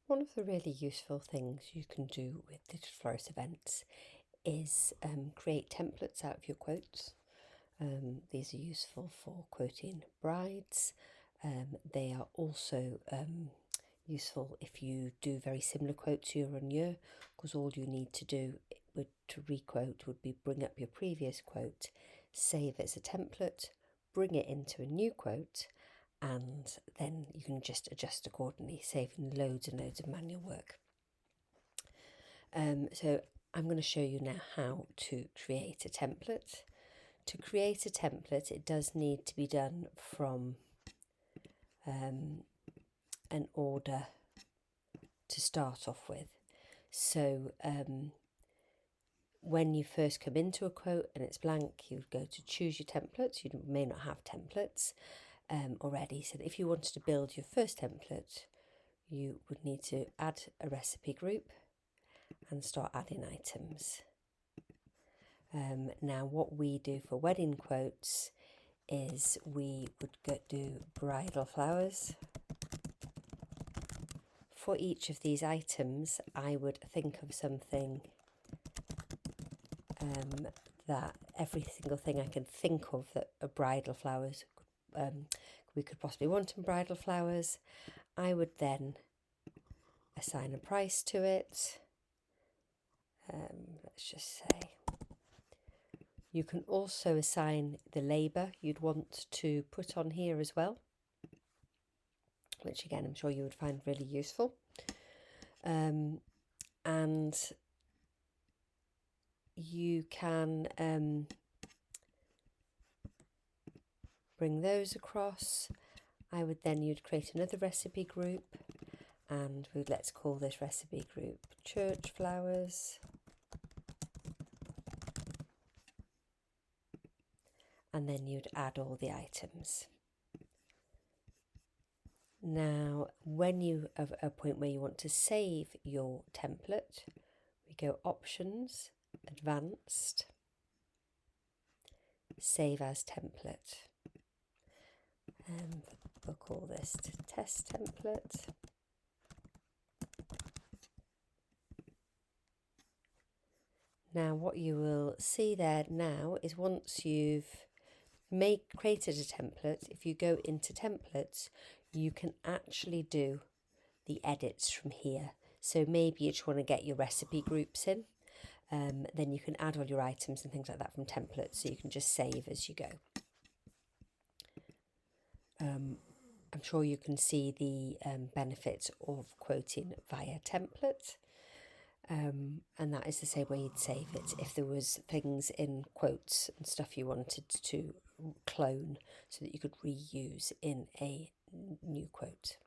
One of the really useful things you can do with Digital Florist Events is create templates out of your quotes. These are useful for quoting brides. They are also useful if you do very similar quotes year on year, because all you need to do to requote would be bring up your previous quote, save it as a template, bring it into a new quote, and then you can just adjust accordingly, saving loads and loads of manual work. So I'm going to show you now how to create a template. To create a template, it does need to be done from an order to start off with. So when you first come into a quote and it's blank, you would go to choose your templates. You may not have templates already. So if you wanted to build your first template, you would need to add a recipe group and start adding items. Now what we do for wedding quotes is we would do bridal flowers. For each of these items, I would think of something that every single thing I can think of that are bridal flowers, we could possibly want in bridal flowers. I would then assign a price to it. Let's just say. You can also assign the labour you'd want to put on here as well, which again I'm sure you would find really useful. And you can bring those across. You'd create another recipe group, and let's call this recipe group Church Flowers. And then you'd add all the items. Now, when you are at a point where you want to save your template, we go Options, Advanced, Save as Template. We'll call this Test Template. Now, what you will see there now is once you've created a template, if you go into templates, you can actually do the edits from here. So maybe you just want to get your recipe groups in, then you can add all your items and things like that from templates, so you can just save as you go. I'm sure you can see the benefits of quoting via template. And that is the same way you'd save it if there was things in quotes and stuff you wanted to clone so that you could reuse in a new quote.